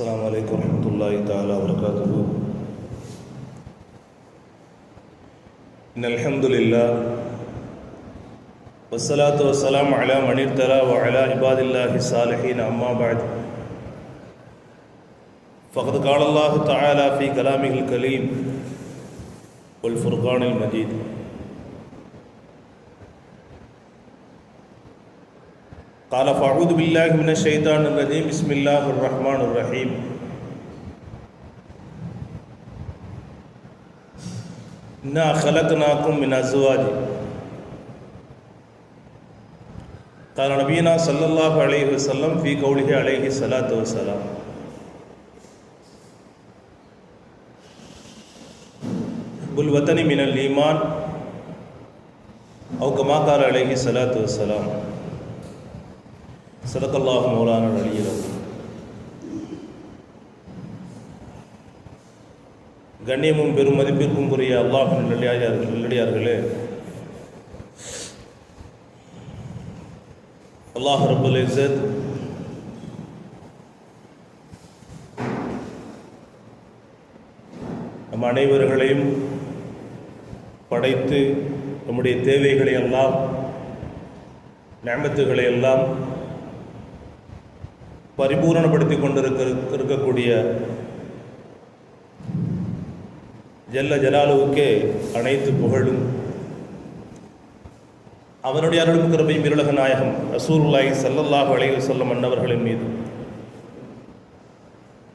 السلام عليكم ورحمة الله تعالى وبركاته. إن الحمد لله والصلاة والسلام على من ارتضى وعلى عباد الله الصالحين أما بعد فقد قال الله تعالى في كلامه الكريم والفرقان المجيد: قال فأعوذ بالله من الشيطان الرجيم بسم الله الرحمن الرحيم إنا خلقناكم من أزواج. قال نبينا صلى الله عليه وسلم في قوله عليه الصلاة والسلام: حب الوطن من الإيمان أو كما قال عليه الصلاة والسلام. சதகல்லாஹு மௌலானா அலியில். கண்ணியமும் பெரும் மதிப்பிற்கும் உரிய அல்லாஹ்வின் நல்லடியார்களே, அல்லாஹ் ரப்பல் இஸ்ஸத் நம் அனைவர்களையும் படைத்து நம்முடைய தேவைகளை எல்லாம் நிஅமத்துகளை எல்லாம் பரிபூரணப்படுத்தி கொண்டிருக்கக்கூடிய ஜல்ல ஜலாலுவுக்கே அனைத்து புகழும். அவனுடைய அருளும் கிருபையும் இருளக நாயகம் ரசூலுல்லாஹி ஸல்லல்லாஹு அலைஹி வஸல்லம் அன்னவர்களின் மீது,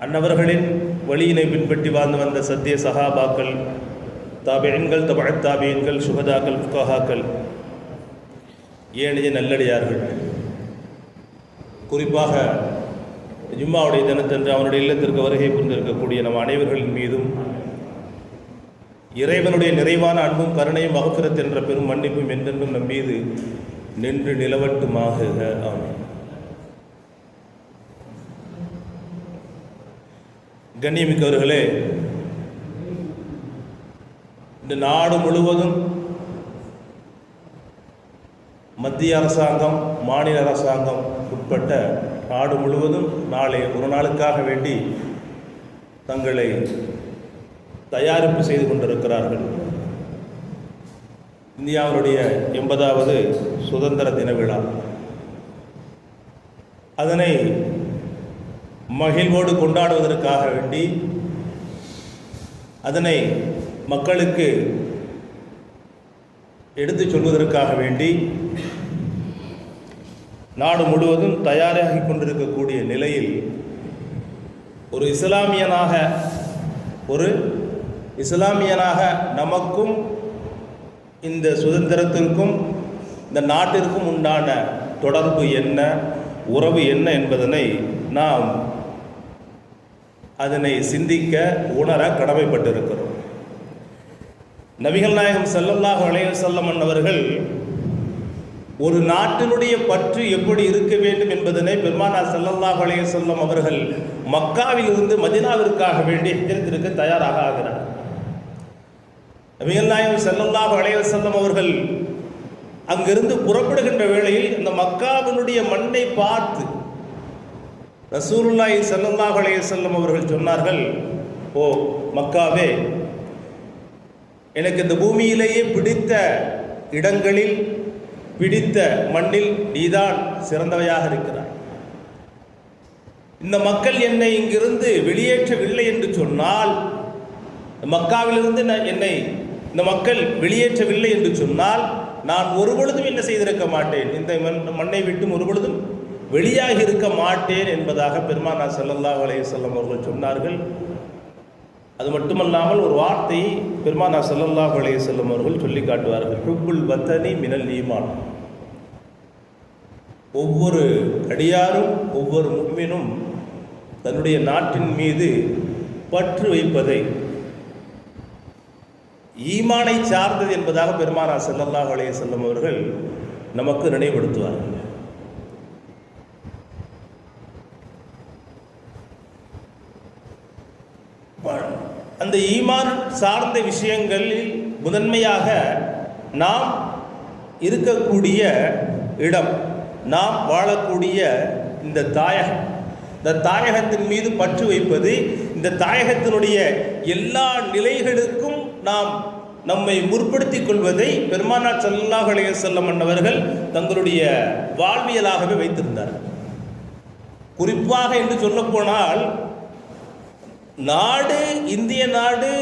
அன்னவர்களின் வழியினை பின்பற்றி வாழ்ந்து வந்த சத்திய சஹாபாக்கள், தாபிஈன்கள், தபஅத் தாபிஈன்கள், சுஹதாக்கள், ஃபுகஹாக்கள், ஏனைய நல்லடியார்கள், குறிப்பாக ஜும்மாவுடைய தினத்தன்று அவனுடைய இல்லத்திற்கு வருகை புரிந்திருக்கக்கூடிய நம் அனைவர்களின் மீதும் இறைவனுடைய நிறைவான அன்பும் கருணையும் மகஃபிரத் என்ற பெரும் மன்னிப்பும் என்றென்றும் நம் மீது நின்று நிலவட்டுமாக. ஆமென். கண்ணியமிக்கவர்களே, இந்த நாடு முழுவதும் மத்திய அரசாங்கம், மாநில அரசாங்கம் உட்பட்ட நாடு முழுவதும் நாளை ஒரு நாளுக்காக வேண்டி தங்களை தயாரிப்பு செய்து கொண்டிருக்கிறார்கள். இந்தியாவினுடைய 80வது சுதந்திர தின விழா, அதனை மகிழ்வோடு கொண்டாடுவதற்காக வேண்டி, அதனை மக்களுக்கு எடுத்துச் சொல்வதற்காக வேண்டி நாடு முழுவதும் தயாராகி கொண்டிருக்கக்கூடிய நிலையில் ஒரு இஸ்லாமியனாக நமக்கும் இந்த சுதந்திரத்திற்கும் இந்த நாட்டிற்கும் உண்டான தொடர்பு என்ன, உறவு என்ன என்பதனை நாம் அதனை சிந்திக்க உணர கடமைப்பட்டிருக்கிறோம். நபிகள் நாயகம் ஸல்லல்லாஹு அலைஹி வஸல்லம் அவர்கள் ஒரு நாட்டினுடைய பற்று எப்படி இருக்க வேண்டும் என்பதனை பெருமானார் ஸல்லல்லாஹு அலைஹி வஸல்லம் அவர்கள் மக்காவில் இருந்து மதீனாவிற்காக வேண்டி ஹிஜ்ரத்திற்கு தயாராக ஆகிறார். நபிகள் நாயகம் ஸல்லல்லாஹு அலைஹி வஸல்லம் அவர்கள் அங்கிருந்து புறப்படுகின்ற வேளையில் அந்த மக்காவினுடைய மண்ணை பார்த்து ரசூலுல்லாஹி ஸல்லல்லாஹு அலைஹி வஸல்லம் அவர்கள் சொன்னார்கள்: ஓ மக்காவே, எனக்கு இந்த பூமியிலேயே பிடித்த இடங்களில், பிடித்த மண்ணில் நீதான் சிறந்தவையாக இருக்கிறாய். இந்த மக்கள் என்னை இங்கிருந்து வெளியேற்றவில்லை என்று சொன்னால், மக்காவிலிருந்து என்னை இந்த மக்கள் வெளியேற்றவில்லை என்று சொன்னால், நான் ஒருபொழுதும் என்ன செய்திருக்க மாட்டேன், இந்த மண்ணை விட்டும் ஒருபொழுதும் வெளியாகி இருக்க மாட்டேன் என்பதாக பெருமானார் ஸல்லல்லாஹு அலைஹி வஸல்லம் அவர்கள் சொன்னார்கள். அது மட்டுமல்லாமல் ஒரு வார்த்தையை பெருமானார் ஸல்லல்லாஹு அலைஹி வஸல்லம் அவர்கள் சொல்லி காட்டுவார்கள்: ஹுப்புல் வத்தனி மினல் ஈமான். ஒவ்வொரு அடியாரும், ஒவ்வொரு முஃமினும் தன்னுடைய நாட்டின் மீது பற்று வைப்பதை ஈமானை சார்ந்தது என்பதாக பெருமானார் ஸல்லல்லாஹு அலைஹி வஸல்லம் அவர்கள் நமக்கு நினைவுபடுத்துவார்கள். அந்த ஈமான் சார்ந்த விஷயங்களில் முதன்மையாக நாம் இருக்கக்கூடிய இடம், நாம் வாழக்கூடிய இந்த தாயகம், இந்த தாயகத்தின் மீது பற்று வைப்பது, இந்த தாயகத்தினுடைய எல்லா நிலைகளுக்கும் நாம் நம்மை முற்படுத்திக் கொள்வதை பெருமானார் ஸல்லல்லாஹு அலைஹி வஸல்லம் அவர்கள் தங்களுடைய வாழ்வியலாகவே வைத்திருந்தார்கள். குறிப்பாக என்று சொல்ல போனால், நாடு இந்திய நாடு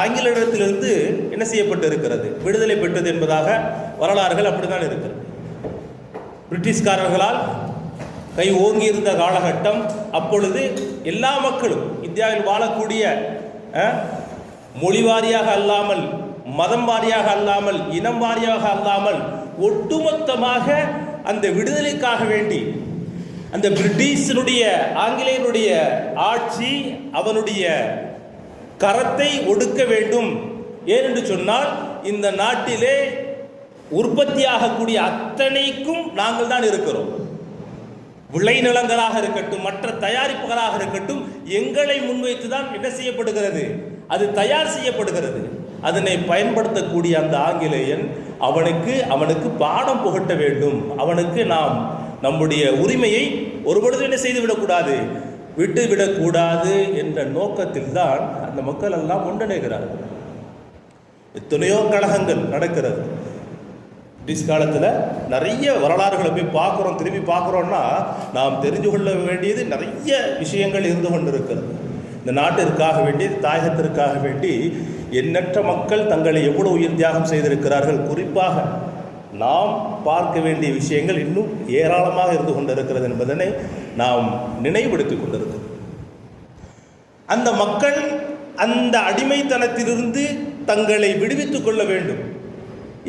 ஆங்கிலேயரிடத்திலிருந்து என்ன செய்யப்பட்டு இருக்கிறது, விடுதலை பெற்றது என்பதாக வரலாறுகள் அப்படித்தான் இருக்கிறது. பிரிட்டிஷ்காரர்களால் கை ஓங்கி இருந்த காலகட்டம். அப்பொழுது எல்லா மக்களும் இந்தியாவில் வாழக்கூடிய மொழி வாரியாக அல்லாமல், மதம் வாரியாக அல்லாமல், இனம் வாரியாக அல்லாமல் ஒட்டுமொத்தமாக அந்த விடுதலைக்காக வேண்டி அந்த பிரிட்டிஷனுடைய ஆங்கிலேயனுடைய ஆட்சி அவனுடைய கரத்தை ஒடுக்க வேண்டும். ஏனென்று சொன்னால், இந்த நாட்டிலே உற்பத்தியாகக்கூடிய அத்தனைக்கும் நாங்கள் தான் இருக்கிறோம். விளைநிலங்களாக இருக்கட்டும், மற்ற தயாரிப்புகளாக இருக்கட்டும், எங்களை முன்வைத்து தான் என்ன செய்யப்படுகிறது, அது தயார் செய்யப்படுகிறது. அதனை பயன்படுத்தக்கூடிய அந்த ஆங்கிலேயன் அவனுக்கு பாடம் புகட்ட வேண்டும். அவனுக்கு நாம் நம்முடைய உரிமையை ஒருபொழுது என்ன செய்துவிடக்கூடாது, விட்டுவிடக்கூடாது என்ற நோக்கத்தில் தான் அந்த மக்கள் எல்லாம் ஒன்றிணைகிறார்கள். எத்தனையோ கழகங்கள் நடக்கிறது. பிரிட்டிஷ் காலத்தில் நிறைய வரலாறுகளை போய் பார்க்குறோம், திரும்பி பார்க்குறோன்னா நாம் தெரிந்து கொள்ள வேண்டியது நிறைய விஷயங்கள் இருந்து கொண்டிருக்கிறது. இந்த நாட்டிற்காக வேண்டி, தாயகத்திற்காக வேண்டி எண்ணற்ற மக்கள் தங்களை எவ்வளவு உயிர் தியாகம் செய்திருக்கிறார்கள். குறிப்பாக நாம் பார்க்க வேண்டிய விஷயங்கள் இன்னும் ஏராளமாக இருந்து கொண்டிருக்கிறது என்பதனை நாம் நினைவுபடுத்திக் கொண்டிருக்கிறோம். அந்த மக்கள் அந்த அடிமைத்தனத்திலிருந்து தங்களை விடுவித்துக் கொள்ள வேண்டும்.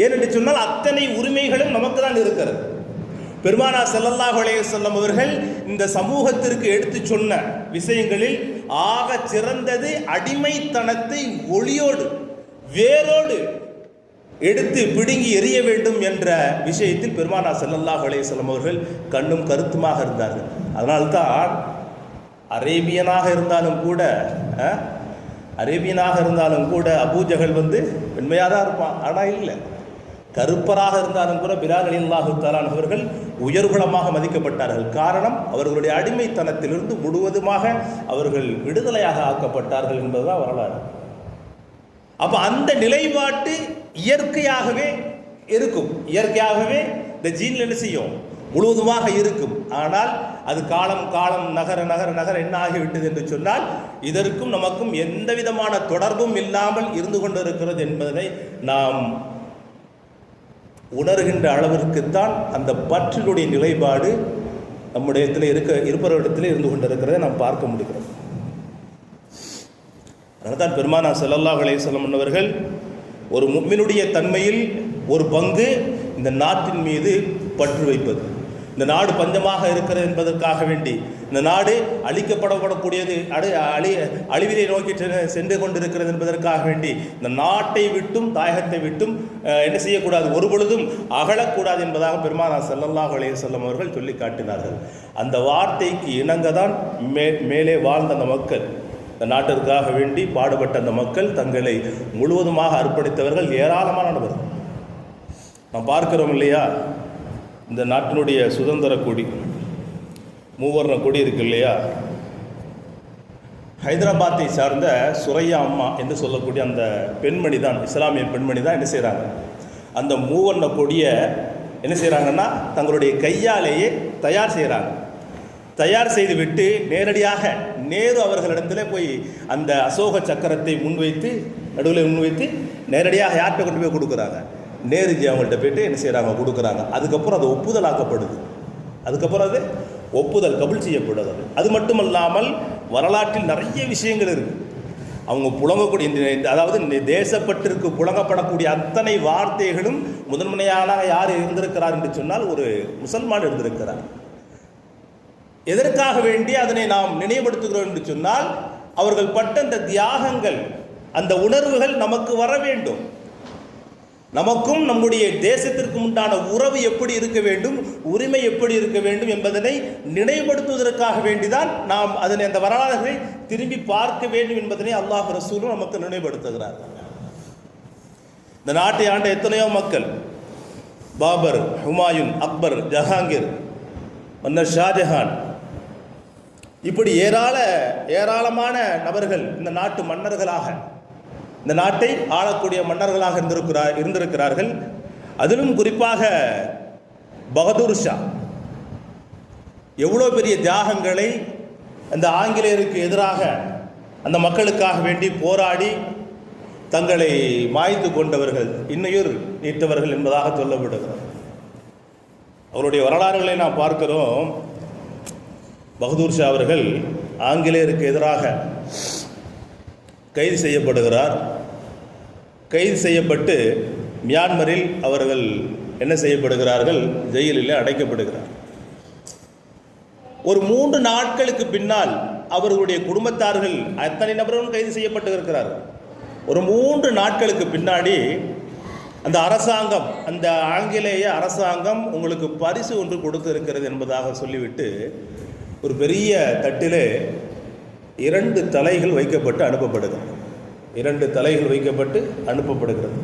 ஏனென்று சொன்னால், அத்தனை உரிமைகளும் நமக்கு தான் இருக்கிறது. பெருமானார் ஸல்லல்லாஹு அலைஹி வஸல்லம் அவர்கள் இந்த சமூகத்திற்கு எடுத்து சொன்ன விஷயங்களில் ஆக சிறந்தது அடிமைத்தனத்தை ஒளியோடு வேரோடு எடுத்து பிடுங்கி எறிய வேண்டும் என்ற விஷயத்தில் பெருமானார் ஸல்லல்லாஹு அலைஹி வஸல்லம் அவர்கள் கண்ணும் கருத்துமாக இருந்தார்கள். அதனால்தான் அரேபியனாக இருந்தாலும் கூட அபூஜஹல் வெண்மையாக தான் இருப்பான். ஆனால் இல்லை, கருப்பராக இருந்தாலும் கூட பிலால் ரலியல்லாஹு தஆலா அவர்கள் உயர்குலமாக மதிக்கப்பட்டார்கள். காரணம், அவர்களுடைய அடிமைத்தனத்திலிருந்து முழுவதுமாக அவர்கள் விடுதலையாக ஆக்கப்பட்டார்கள் என்பதுதான் வரலாறு. அப்போ அந்த நிலைப்பாட்டு இயற்கையாகவே இருக்கும். இயற்கையாகவே இந்த ஜீன்ல என்ன செய்யும், முழுவதுமாக இருக்கும். ஆனால் அது காலம் நகர என்ன ஆகிவிட்டது என்று சொன்னால், இதற்கும் நமக்கும் எந்த விதமான தொடர்பும் இல்லாமல் இருந்து கொண்டிருக்கிறது என்பதை நாம் உணர்கின்ற அளவிற்குத்தான் அந்த பற்றினுடைய நிலைப்பாடு நம்முடைய இருப்பவரிடத்தில் இருந்து கொண்டிருக்கிறதை நாம் பார்க்க முடிகிறது. அதனால்தான் பெருமானார் ஸல்லல்லாஹு அலைஹி வஸல்லம் அவர்கள் ஒரு முஃமினுடைய தன்மையில் ஒரு பங்கு இந்த நாட்டின் மீது பற்று வைப்பது. இந்த நாடு பஞ்சமாக இருக்கிறது என்பதற்காக வேண்டி, இந்த நாடு அழிக்கப்படக்கூடியது அழிவிலை நோக்கி சென்று கொண்டிருக்கிறது என்பதற்காக வேண்டி, இந்த நாட்டை விட்டும் தாயகத்தை விட்டும் என்ன செய்யக்கூடாது, ஒரு பொழுதும் அகலக்கூடாது என்பதாக பெருமானார் ஸல்லல்லாஹு அலைஹி வஸல்லம் அவர்கள் சொல்லி காட்டினார்கள். அந்த வார்த்தைக்கு இணங்க தான் மேலே வாழ்ந்த அந்த மக்கள், இந்த நாட்டிற்காக வேண்டி பாடுபட்ட அந்த மக்கள் தங்களை முழுவதுமாக அர்ப்பணித்தவர்கள் ஏராளமானவர்கள். நாம் பார்க்கிறோம் இல்லையா, இந்த நாட்டினுடைய சுதந்திர கொடி, மூவர்ண கொடி இருக்கு இல்லையா, ஹைதராபாத்தை சார்ந்த சுரையா அம்மா என்று சொல்லக்கூடிய அந்த பெண்மணி தான், இஸ்லாமிய பெண்மணி தான் என்ன செய்கிறாங்க, அந்த மூவர்ண கொடியை என்ன செய்கிறாங்கன்னா தங்களுடைய கையாலேயே தயார் செய்கிறாங்க. தயார் செய்து விட்டு நேரடியாக நேரு அவர்களிடத்தில் போய் அந்த அசோக சக்கரத்தை நடுவில் முன்வைத்து நேரடியாக யார்கிட்ட கொண்டு போய் கொடுக்குறாங்க, நேருஜி அவங்கள்ட்ட போய்ட்டு என்ன செய்கிறாங்க, கொடுக்குறாங்க. அதுக்கப்புறம் அது ஒப்புதல் ஆக்கப்படுது. அதுக்கப்புறம் அது ஒப்புதல் கபுல் செய்யப்படுது. அது மட்டுமல்லாமல் வரலாற்றில் நிறைய விஷயங்கள் இருக்குது. அவங்க புழங்கக்கூடிய, அதாவது தேசப்பட்டிற்கு புழங்கப்படக்கூடிய அத்தனை வார்த்தைகளும் முதன்மையாக யார் இருந்திருக்கிறார் என்று சொன்னால் ஒரு முசல்மான் இருந்திருக்கிறார். எதற்காக வேண்டி அதனை நாம் நினைவுபடுத்துகிறோம் என்று சொன்னால், அவர்கள் பட்ட அந்த தியாகங்கள், அந்த உணர்வுகள் நமக்கு வர வேண்டும். நமக்கும் நம்முடைய தேசத்திற்கும் உண்டான உறவு எப்படி இருக்க வேண்டும், உரிமை எப்படி இருக்க வேண்டும் என்பதனை நினைவுபடுத்துவதற்காக வேண்டிதான் நாம் அதனை, அந்த வரலாறுகளை திரும்பி பார்க்க வேண்டும் என்பதனை அல்லாஹ் ரசூலும் நமக்கு நினைவுபடுத்துகிறார். இந்த நாட்டை ஆண்ட எத்தனையோ மக்கள், பாபர், ஹுமாயூன், அக்பர், ஜஹாங்கீர், மன்னர் ஷாஜஹான், இப்படி ஏராளமான நபர்கள் இந்த நாட்டு மன்னர்களாக, இந்த நாட்டை ஆளக்கூடிய மன்னர்களாக இருந்திருக்கிறார்கள். அதிலும் குறிப்பாக பகதூர் ஷா எவ்வளோ பெரிய தியாகங்களை அந்த ஆங்கிலேயருக்கு எதிராக அந்த மக்களுக்காக வேண்டி போராடி தங்களை மாய்த்து கொண்டவர்கள், இன்னுயிர் நீத்தவர்கள் என்பதாக சொல்லப்படுகிறார். அவருடைய வரலாறுகளை நாம் பார்க்கிறோம். பகதூர் ஷா அவர்கள் ஆங்கிலேயருக்கு எதிராக கைது செய்யப்படுகிறார். கைது செய்யப்பட்டு மியான்மரில் அவர்கள் என்ன செய்யப்படுகிறார்கள்? ஜெயிலில் அடைக்கப்படுகிறார். ஒரு 3 நாட்களுக்கு பின்னால் அவர்களுடைய குடும்பத்தார்கள் அத்தனை நபர்களும் கைது செய்யப்பட்டு இருக்கிறார்கள். ஒரு 3 நாட்களுக்கு பின்னாடி அந்த அரசாங்கம், அந்த ஆங்கிலேய அரசாங்கம் உங்களுக்கு பரிசு ஒன்று கொடுத்து இருக்கிறது என்பதாக சொல்லிவிட்டு ஒரு பெரிய தட்டிலே 2 தலைகள் வைக்கப்பட்டு அனுப்பப்படுகிறது. 2 தலைகள் வைக்கப்பட்டு அனுப்பப்படுகிறது.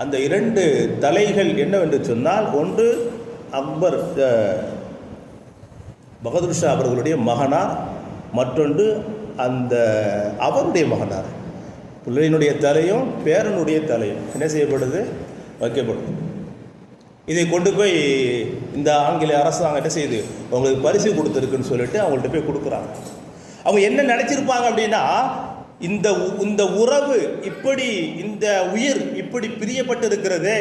அந்த 2 தலைகள் என்னவென்று சொன்னால், ஒன்று அக்பர் பகதூர் ஷா அவர்களுடைய மகனார், மற்றொன்று அந்த அவருடைய மகனார். பிள்ளையினுடைய தலையும் பேரனுடைய தலையும் என்ன செய்யப்படுது? வைக்கப்படுது. இதை கொண்டு போய் இந்த ஆங்கிலேய அரசாங்கம் என்ன செய்யுது? அவங்களுக்கு பரிசு கொடுத்துருக்குன்னு சொல்லிட்டு அவங்கள்ட்ட போய் கொடுக்குறாங்க. அவங்க என்ன நினச்சிருப்பாங்க அப்படின்னா, இந்த உறவு இப்படி, இந்த உயிர் இப்படி பிரியப்பட்டு இருக்கிறது,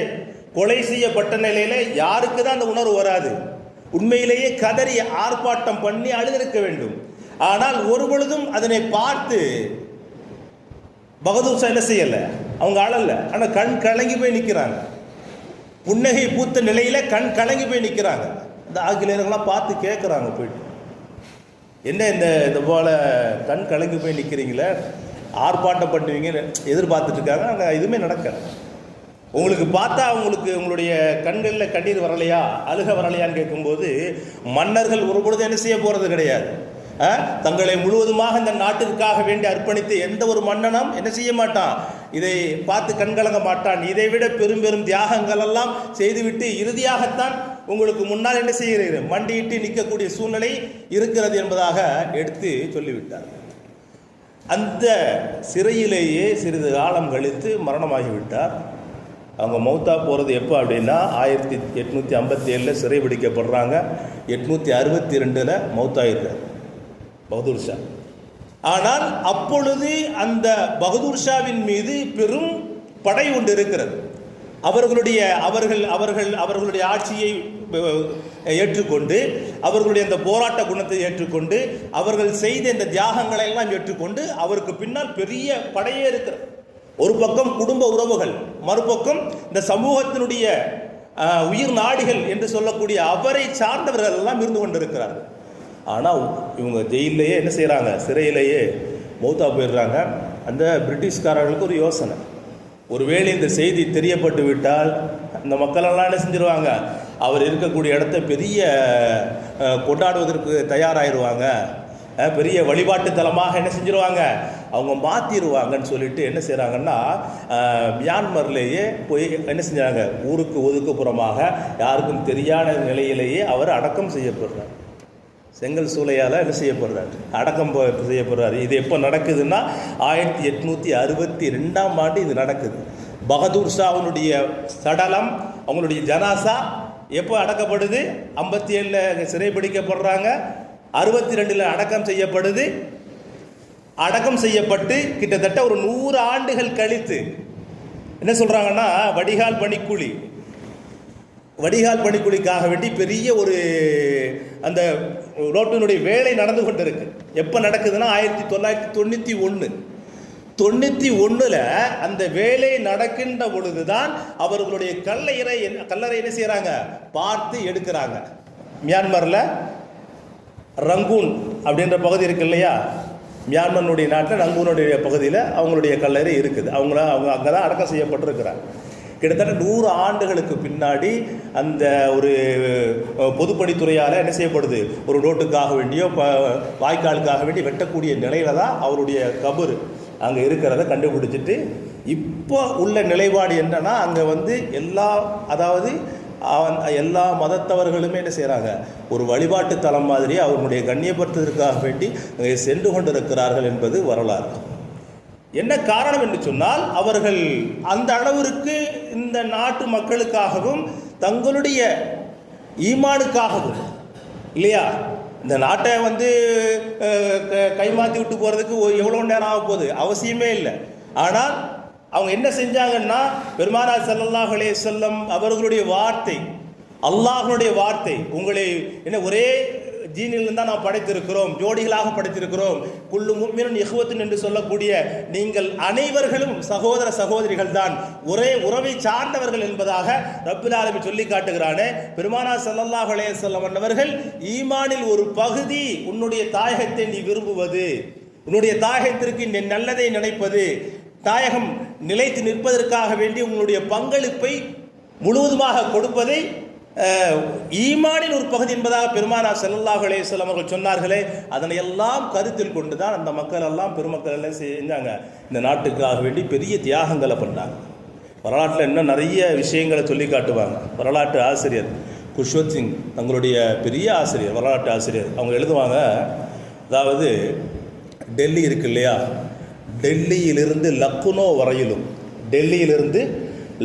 கொலை செய்யப்பட்ட நிலையில் யாருக்கு தான் அந்த உணர்வு வராது? உண்மையிலேயே கதறி ஆர்ப்பாட்டம் பண்ணி அழுதிருக்க வேண்டும். ஆனால் ஒரு பொழுதும் அதனை பார்த்து பகதூர் ஷா என்ன செய்யலை, அவங்க அழல. ஆனால் கண் கலங்கி போய் நிற்கிறாங்க. புன்னகை பூத்த நிலையில கண் கலங்கி போய் நிற்கிறாங்க. இந்த ஆங்கிலேயர்கள்லாம் பார்த்து கேட்குறாங்க போயிட்டு, என்ன இந்த போல கண் கலங்கி போய் நிற்கிறீங்களே, ஆர்ப்பாட்டம் பண்ணுவீங்கன்னு எதிர்பார்த்துட்டு இருக்காங்க. அங்கே எதுவுமே நடக்கலை. உங்களுக்கு பார்த்தா உங்களுடைய கண்களில் கண்ணீர் வரலையா, அழுக வரலையான்னு கேட்கும்போது, மன்னர்கள் ஒரு பொழுது என்ன செய்ய போகிறது கிடையாது. தங்களை முழுவதுமாக இந்த நாட்டிற்காக வேண்டி அர்ப்பணித்து எந்த ஒரு மன்னனும் என்ன செய்ய மாட்டான், இதை பார்த்து கண்கலங்க மாட்டான். இதை விட பெரும் தியாகங்கள் எல்லாம் செய்துவிட்டு இறுதியாகத்தான் உங்களுக்கு முன்னால் என்ன செய்கிறீர்கள், மண்டியிட்டு நிற்கக்கூடிய சூழ்நிலை இருக்கிறது என்பதாக எடுத்து சொல்லிவிட்டார். அந்த சிறையிலேயே சிறிது காலம் கழித்து மரணமாகிவிட்டார். அவங்க மௌத்தா போகிறது எப்போ அப்படின்னா 1857 சிறை பிடிக்கப்படுறாங்க. 862 மௌத்தாயிருக்கார் பகதூர் ஷா. ஆனால் அப்பொழுது அந்த பகதூர் ஷாவின் மீது பெரும் படை ஒன்று இருக்கிறது. அவர்களுடைய ஆட்சியை ஏற்றுக்கொண்டு, அவர்களுடைய அந்த போராட்ட குணத்தை ஏற்றுக்கொண்டு, அவர்கள் செய்த இந்த தியாகங்களை எல்லாம் ஏற்றுக்கொண்டு அவருக்கு பின்னால் பெரிய படையே இருக்கிறது. ஒரு பக்கம் குடும்ப உறவுகள், மறுபக்கம் இந்த சமூகத்தினுடைய உயிர் நாடிகள் என்று சொல்லக்கூடிய அவரை சார்ந்தவர்கள் எல்லாம் இருந்து கொண்டிருக்கிறார்கள். ஆனால் இவங்க ஜெயிலேயே என்ன செய்கிறாங்க, சிறையிலேயே மௌத்தா போயிடுறாங்க. அந்த பிரிட்டிஷ்காரர்களுக்கு ஒரு யோசனை, ஒருவேளை இந்த செய்தி தெரியப்பட்டு விட்டால் இந்த மக்களெல்லாம் என்ன செஞ்சிருவாங்க, அவர் இருக்கக்கூடிய இடத்த பெரிய கொண்டாடுவதற்கு தயாராகிடுவாங்க, பெரிய வழிபாட்டு தலமாக என்ன செஞ்சிருவாங்க, அவங்க மாற்றிடுவாங்கன்னு சொல்லிட்டு என்ன செய்கிறாங்கன்னா, மியான்மர்லேயே போய் என்ன செஞ்சாங்க, ஊருக்கு ஒதுக்குப்புறமாக யாருக்கும் தெரியாத நிலையிலேயே அவர் அடக்கம் செய்யப்படுறார். செங்கல் சூளையால் என்ன செய்யப்படுறார், அடக்கம் செய்யப்படுறார். இது எப்போ நடக்குதுன்னா 1862ஆம் ஆண்டு இது நடக்குது. பகதூர் ஷாவினுடைய சடலம், அவங்களுடைய ஜனாசா எப்போ அடக்கப்படுது, 57 சிறைப்பிடிக்கப்படுறாங்க, 62 அடக்கம் செய்யப்படுது. அடக்கம் செய்யப்பட்டு கிட்டத்தட்ட ஒரு 100 ஆண்டுகள் கழித்து என்ன சொல்கிறாங்கன்னா, வடிகால் பணிக்குழிக்காக வேண்டி பெரிய ஒரு அந்த ரோட்டினுடைய வேலை நடந்து கொண்டு இருக்கு. எப்போ நடக்குதுன்னா 1991 அந்த வேலை நடக்கின்ற பொழுதுதான் அவர்களுடைய கல்லறை என்ன செய்கிறாங்க, பார்த்து எடுக்கிறாங்க. மியான்மரில் ரங்கூன் அப்படின்ற பகுதி இருக்கு இல்லையா, மியான்மருடைய நாட்டில் ரங்கூனுடைய பகுதியில் அவங்களுடைய கல்லறை இருக்குது. அவங்க அங்கே தான் அடக்கம் செய்யப்பட்டிருக்கிறாங்க. கிட்டத்தட்ட 100 ஆண்டுகளுக்கு பின்னாடி அந்த ஒரு பொதுப்பணித்துறையால் என்ன செய்யப்படுது, ஒரு ரோட்டுக்காக வேண்டியோ வாய்க்காலுக்காக வேண்டி வெட்டக்கூடிய நிலையில தான் அவருடைய கபர் அங்கே இருக்கிறத கண்டுபிடிச்சிட்டு, இப்போ உள்ள நிலைப்பாடு என்னன்னா, அங்கே எல்லா, அதாவது எல்லா மதத்தவர்களுமே என்ன செய்கிறாங்க, ஒரு வழிபாட்டு தலம் மாதிரி அவர்களுடைய கண்ணியப்படுத்துவதற்காக வேண்டி சென்று கொண்டிருக்கிறார்கள் என்பது வரலாறு. என்ன காரணம் என்று சொன்னால், அவர்கள் அந்த அளவிற்கு இந்த நாட்டு மக்களுக்காகவும் தங்களுடைய ஈமானுக்காகவும் இல்லையா, இந்த நாட்டை கைமாற்றி விட்டு போகிறதுக்கு எவ்வளோ நேரம் ஆக போகுது, அவசியமே இல்லை. ஆனால் அவங்க என்ன செஞ்சாங்கன்னா, பெருமானார் ஸல்லல்லாஹு அலைஹி வஸல்லம் அவர்களுடைய வார்த்தை, அல்லாஹ்வுடைய வார்த்தை, உங்களை என்ன ஒரே ஜீனிலிருந்து தான் நாம் படைத்திருக்கிறோம், ஜோடிகளாக படைத்திருக்கிறோம், குல்லு முஃமினுன் இஹ்வத்துன் என்று சொல்லக்கூடிய நீங்கள் அனைவர்களும் சகோதர சகோதரிகள் தான், ஒரே உறவை சார்ந்தவர்கள் என்பதாக ரப்புல் ஆலமீன் சொல்லி காட்டுகிறானே. பெருமானார் ஸல்லல்லாஹு அலைஹி வஸல்லம் அவர்கள் ஈமானில் ஒரு பகுதி உன்னுடைய தாயகத்தை நீ விரும்புவது, உன்னுடைய தாயகத்திற்கு நீ நல்லதை நினைப்பது, தாயகம் நிலைத்து நிற்பதற்காக வேண்டி உங்களுடைய பங்களிப்பை முழுவதுமாக கொடுப்பதை ஈமானின் ஒரு பகுதி என்பதாக பெருமானார் ஸல்லல்லாஹு அலைஹி வஸல்லம் அவர்கள் சொன்னார்களே. அதனை எல்லாம் கருத்தில் கொண்டு தான் அந்த மக்கள் எல்லாம் பெருமக்கள் எல்லாம் செஞ்சாங்க, இந்த நாட்டுக்காக வேண்டி பெரிய தியாகங்களை பண்ணாங்க. வரலாற்றில் இன்னும் நிறைய விஷயங்களை சொல்லி காட்டுவாங்க. வரலாற்று ஆசிரியர் குஷ்வந்த் சிங், தங்களுடைய பெரிய ஆசிரியர், வரலாற்று ஆசிரியர், அவங்க எழுதுவாங்க, அதாவது டெல்லி இருக்கு இல்லையா, டெல்லியிலிருந்து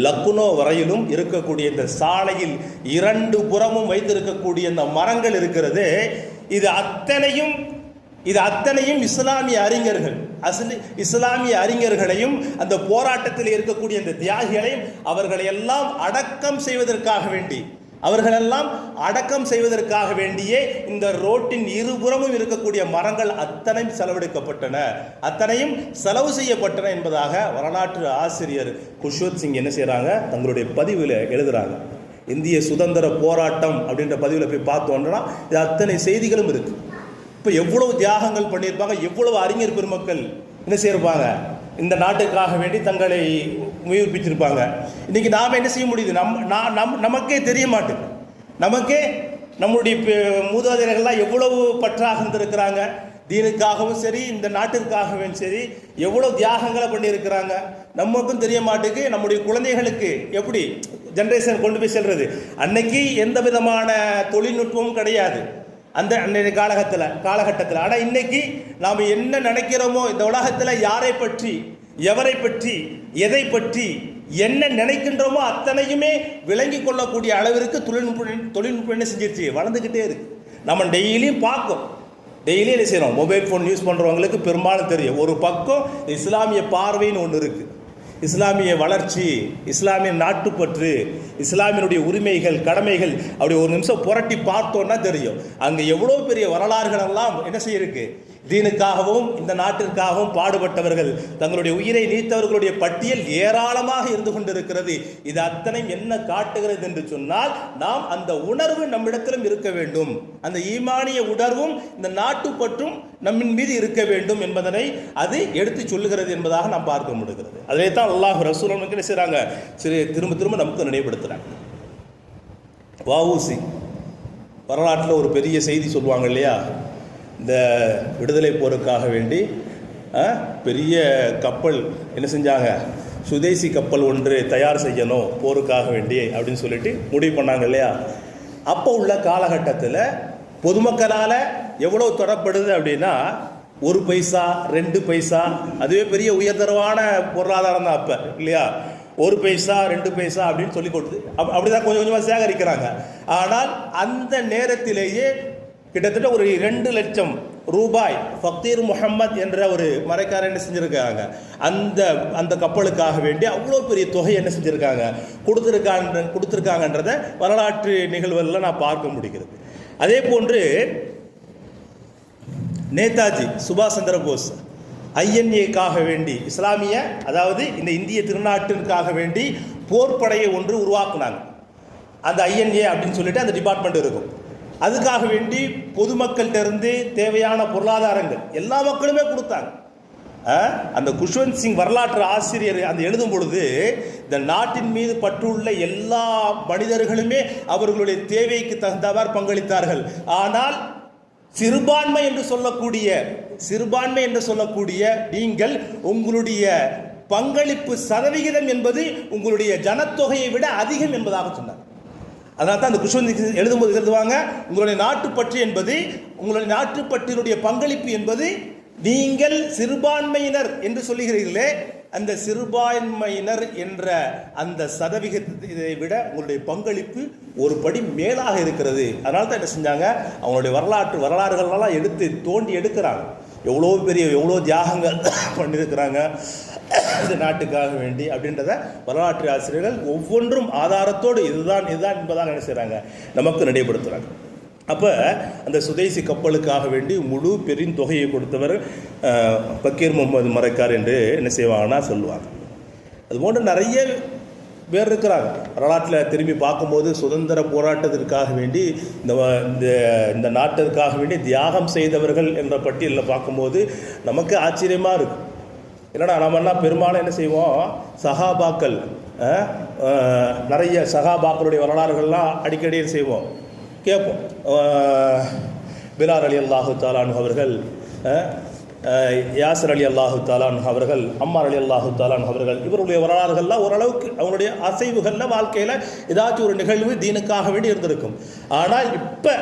லக்னோ வரையிலும் இருக்கக்கூடிய இந்த சாலையில் 2 புறமும் வைத்திருக்கக்கூடிய இந்த மரங்கள் இருக்கிறது, இது அத்தனையும் இஸ்லாமிய அறிஞர்களையும் அந்த போராட்டத்தில் இருக்கக்கூடிய இந்த தியாகிகளையும் அவர்களை எல்லாம் அடக்கம் செய்வதற்காக வேண்டியே இந்த ரோட்டின் இருபுறமும் இருக்கக்கூடிய மரங்கள் அத்தனையும் அத்தனையும் செலவு செய்யப்பட்டன என்பதாக வரலாற்று ஆசிரியர் குஷ்வந்த் சிங் என்ன செய்கிறாங்க, தங்களுடைய பதிவில் எழுதுகிறாங்க. இந்திய சுதந்திர போராட்டம் அப்படின்ற பதிவில் போய் பார்த்தோம்னா இது அத்தனை செய்திகளும் இருக்கு. இப்போ எவ்வளவு தியாகங்கள் பண்ணியிருப்பாங்க, எவ்வளவு அறிஞர் பெருமக்கள் என்ன செய்யிருப்பாங்க, இந்த நாட்டுக்காக வேண்டி தங்களை உயிர்ப்பிச்சிருப்பாங்க. இன்றைக்கி நாம் என்ன செய்ய முடியுது, நமக்கே தெரிய மாட்டேங்குது. நமக்கே நம்முடைய மூதாதையர்கள்லாம் எவ்வளவு பற்றாக இருந்திருக்கிறாங்க, தீனுக்காகவும் சரி இந்த நாட்டிற்காகவும் சரி எவ்வளோ தியாகங்களை பண்ணியிருக்கிறாங்க, நமக்கும் தெரிய மாட்டேங்குது. நம்முடைய குழந்தைகளுக்கு எப்படி ஜென்ரேஷன் கொண்டு போய் செல்றது, அன்னைக்கு எந்த விதமான தொழில்நுட்பமும் கிடையாது அந்த அன்றைய காலகட்டத்தில். ஆனால் இன்னைக்கு நாம் என்ன நினைக்கிறோமோ, இந்த உலகத்தில் யாரை பற்றி, எவரை பற்றி, எதை பற்றி என்ன நினைக்கின்றோமோ அத்தனையுமே விளங்கி கொள்ளக்கூடிய அளவிற்கு தொழில்நுட்பம் என்ன செஞ்சிருச்சு, வளர்ந்துக்கிட்டே இருக்கு. நம்ம டெய்லியும் பார்க்கும், டெய்லியும் என்ன செய்யறோம், மொபைல் ஃபோன் யூஸ் பண்ணுறவங்களுக்கு பெரும்பாலும் தெரியும். ஒரு பக்கம் இஸ்லாமிய பார்வைன்னு ஒன்று இருக்கு, இஸ்லாமிய வளர்ச்சி, இஸ்லாமிய நாட்டுப்பற்று, இஸ்லாமியனுடைய உரிமைகள் கடமைகள், அப்படி ஒரு நிமிஷம் புரட்டி பார்த்தோன்னா தெரியும் அங்கே எவ்வளோ பெரிய வரலாறுகள் எல்லாம் என்ன செய்யிருக்கு. தீனுக்காகவும் இந்த நாட்டிற்காகவும் பாடுபட்டவர்கள், தங்களுடைய உயிரை நீத்தவர்களுடைய பட்டியல் ஏராளமாக இருந்து கொண்டிருக்கிறது. இது அத்தனையும் என்ன காட்டுகிறது என்று சொன்னால், நாம் அந்த உணர்வு நம்மிடத்திலும் இருக்க வேண்டும், அந்த ஈமானிய உணர்வும் இந்த நாட்டுப்பற்றும் நம்மின் மீது இருக்க வேண்டும் என்பதனை அது எடுத்து சொல்லுகிறது என்பதாக நாம் பார்க்க முடிகிறது. அதே தான் அல்லாஹ் ரசூல் என்ன செய்கிறாங்க, சரி திரும்ப திரும்ப நமக்கு நினைவுபடுத்துகிறாங்க. வஉசி வரலாற்றில் ஒரு பெரிய செய்தி சொல்லுவாங்க இல்லையா, இந்த விடுதலை போருக்காக வேண்டி பெரிய கப்பல் என்ன செஞ்சாங்க, சுதேசி கப்பல் ஒன்று தயார் செய்யணும் போருக்காக வேண்டி அப்படின்னு சொல்லிட்டு முடிவு பண்ணாங்க இல்லையா. அப்போ உள்ள காலகட்டத்தில் பொதுமக்களால் எவ்வளோ தொடரப்படுது அப்படின்னா, 1 பைசா 2 பைசா, அதுவே பெரிய உயர்தரமான பொருளாதாரம் தான் அப்போ இல்லையா. 1 பைசா 2 பைசா அப்படின்னு சொல்லி கொடுத்து அப்படிதான் கொஞ்சம் கொஞ்சமாக சேகரிக்கிறாங்க. ஆனால் அந்த நேரத்திலேயே கிட்டத்தட்ட ஒரு 2 லட்சம் ரூபாய் ஃபக்கீர் முஹம்மத் என்ற ஒரு மரைக்காரர் என்ன செஞ்சுருக்காங்க, அந்த கப்பலுக்காக வேண்டி அவ்வளோ பெரிய தொகை என்ன செஞ்சுருக்காங்க, கொடுத்துருக்காங்கன்றத வரலாற்று நிகழ்வுகளில் நான் பார்க்க முடிகிறது. அதே போன்று நேதாஜி சுபாஷ் சந்திர போஸ் ஐஎன்ஏக்காக வேண்டி இஸ்லாமிய, அதாவது இந்த இந்திய திருநாட்டிற்காக வேண்டி போர்ப்படையை ஒன்று உருவாக்குனாங்க. அந்த ஐஎன்ஏ அப்படின்னு சொல்லிட்டு அந்த டிபார்ட்மெண்ட் இருக்கும். அதுக்காக வேண்டி பொதுமக்கள்கிட்ட இருந்து தேவையான பொருளாதாரங்கள் எல்லா மக்களுமே கொடுத்தாங்க. அந்த குஷ்வந்த் சிங் வரலாற்று ஆசிரியர் அந்த எழுதும் பொழுது, இந்த நாட்டின் மீது பற்றுள்ள எல்லா மனிதர்களுமே அவர்களுடைய தேவைக்கு தகுந்தவாறு பங்களித்தார்கள். ஆனால் சிறுபான்மை என்று சொல்லக்கூடிய நீங்கள் உங்களுடைய பங்களிப்பு சதவிகிதம் என்பது உங்களுடைய ஜனத்தொகையை விட அதிகம் என்பதாக சொன்னார். அதனால தான் அந்த குஷ்வந்தி எழுதும்போது எழுதுவாங்க, உங்களுடைய நாட்டுப்பற்று என்பது, உங்களுடைய நாட்டுப்பற்றினுடைய பங்களிப்பு என்பது, நீங்கள் சிறுபான்மையினர் என்று சொல்லுகிறீர்களே, அந்த சிறுபான்மையினர் என்ற அந்த சதவிகிதத்தை விட உங்களுடைய பங்களிப்பு ஒரு படி மேலாக இருக்கிறது. அதனால தான் என்ன செஞ்சாங்க, அவங்களுடைய வரலாறுகளெல்லாம் எடுத்து தோண்டி எடுக்கிறாங்க. எவ்வளோ தியாகங்கள் பண்ணியிருக்கிறாங்க இந்த நாட்டுக்காக வேண்டி அப்படின்றத வரலாற்று ஆசிரியர்கள் ஒவ்வொன்றும் ஆதாரத்தோடு இதுதான் என்பதாக என்ன செய்கிறாங்க, நமக்கு நினைவுபடுத்துகிறாங்க. அப்போ அந்த சுதேசி கப்பலுக்காக வேண்டி முழு பெருந்தொகையை கொடுத்தவர் பக்கீர் முகமது மரைக்கார் என்று என்ன செய்வாங்கன்னா சொல்லுவாங்க. அதுபோன்று நிறைய பேர் இருக்கிறாங்க. வரலாற்றில் திரும்பி பார்க்கும்போது சுதந்திர போராட்டத்திற்காக வேண்டி இந்த நாட்டிற்காக வேண்டி தியாகம் செய்தவர்கள் என்ற பட்டியலில் பார்க்கும்போது நமக்கு ஆச்சரியமாக இருக்கும். என்னடா நம்மெல்லாம் பெரும்பாலும் என்ன செய்வோம், சஹாபாக்கள், நிறைய சஹாபாக்களுடைய வரலாறுகள்லாம் அடிக்கடி செய்வோம், கேட்போம். பிலால் அலி அல்லாஹு தாலான் அவர்கள், யாசர் அலி அல்லாஹு தாலான் அவர்கள், அம்மார் அலி அல்லாஹு தாலான் அவர்கள், இவருடைய வரலாறுகள்லாம் ஓரளவுக்கு அவங்களுடைய அசைவுகளில் வாழ்க்கையில் ஏதாச்சும் ஒரு நிகழ்வு தீனுக்காக வேண்டி இருந்திருக்கும். ஆனால் இப்போ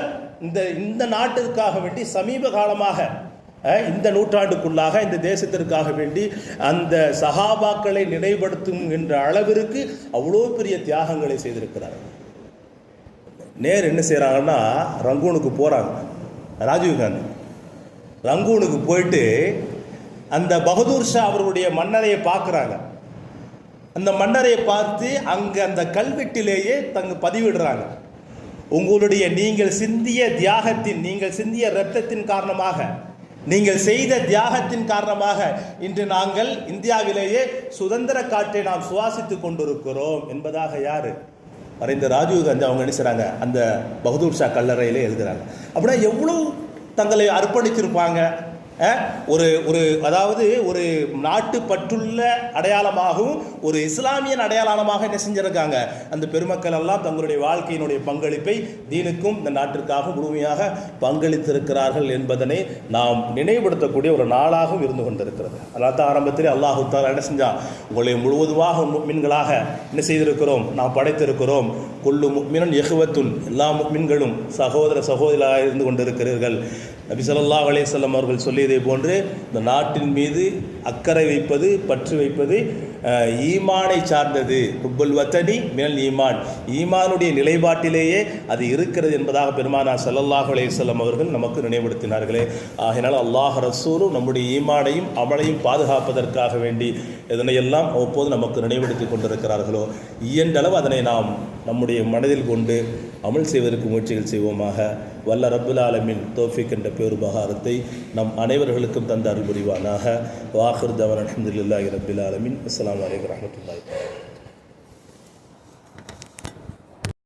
இந்த நாட்டிற்காக வேண்டி சமீப காலமாக இந்த நூற்றாண்டுக்குள்ளாக இந்த தேசத்திற்காக வேண்டி அந்த சஹாபாக்களை நினைவுபடுத்தும் என்ற அளவிற்கு அவ்வளோ பெரிய தியாகங்களை செய்திருக்கிறார்கள். என்ன செய்கிறாங்கன்னா, ரங்கூனுக்கு போகிறாங்க. ராஜீவ்காந்தி ரங்கூனுக்கு போயிட்டு அந்த பகதூர் ஷா அவருடைய மன்னரையை பார்க்குறாங்க. அந்த மன்னரையை பார்த்து அங்கே அந்த கல்வெட்டிலேயே பதிவிடுறாங்க, உங்களுடைய நீங்கள் சிந்திய தியாகத்தின், நீங்கள் சிந்திய இரத்தத்தின் காரணமாக, நீங்கள் செய்த தியாகத்தின் காரணமாக இன்று நாங்கள் இந்தியாவிலேயே சுதந்திர காற்றை நாம் சுவாசித்து கொண்டிருக்கிறோம் என்பதாக யார், மறைந்த ராஜீவ்காந்தி அவங்க என்ன செய்கிறாங்க, அந்த பகதூர் ஷா கல்லறையிலே எழுதுகிறாங்க. அப்படின்னா எவ்வளோ தங்களை அர்ப்பணித்திருப்பாங்க. அதாவது ஒரு நாட்டு பற்றுள்ள அடையாளமாகவும் ஒரு இஸ்லாமியன் அடையாளமாக என்ன செஞ்சிருக்காங்க, அந்த பெருமக்கள் எல்லாம் தங்களுடைய வாழ்க்கையினுடைய பங்களிப்பை தீனுக்கும் இந்த நாட்டிற்காக முழுமையாக பங்களித்திருக்கிறார்கள் என்பதனை நாம் நினைவுபடுத்தக்கூடிய ஒரு நாளாகவும் இருந்து கொண்டிருக்கிறது. அதனால தான் ஆரம்பத்தில் அல்லாஹ் தஆலா என்ன செஞ்சான், உங்களை முழுவதுமாக முஃமின்களாக என்ன செய்திருக்கிறோம், நாம் படைத்திருக்கிறோம். குல்லு முஃமினுன் இஹ்வத்துன், எல்லா முஃமின்களும் சகோதரராக இருந்து கொண்டிருக்கிறீர்கள். நபி ஸல்லல்லாஹு அலைஹி வஸல்லம் அவர்கள் சொல்லியதை போன்று இந்த நாட்டின் மீது அக்கறை வைப்பது, பற்று வைப்பது ஈமானை சார்ந்தது. ஹுப்புல் வத்தனி மினல் ஈமான், ஈமானுடைய நிலைப்பாட்டிலேயே அது இருக்கிறது என்பதாக பெருமானார் ஸல்லல்லாஹு அலைஹி வஸல்லம் அவர்கள் நமக்கு நினைவுபடுத்தினார்களே. ஆகையினால் அல்லாஹ் ரசூலும் நம்முடைய ஈமானையும் அமலையும் பாதுகாப்பதற்காக வேண்டி இதனையெல்லாம் ஒவ்வொரு நமக்கு நினைவுபடுத்தி கொண்டிருக்கிறார்களோ, இயன்றளவு அதனை நாம் நம்முடைய மனதில் கொண்டு அமல் செய்வதற்கு முயற்சிகள் செய்வோமாக. வல்ல ரப்புல் ஆலமீன் தௌஃபீக் என்ற பேருபகாரத்தை நம் அனைவர்களுக்கும் தந்த அருள் புரிவானாக. வாஹிர் தவானா அல்ஹம்துலில்லாஹி ரப்பில் ஆலமீன். அஸ்ஸலாமு அலைக்கும் வரஹ்மத்துல்லாஹி.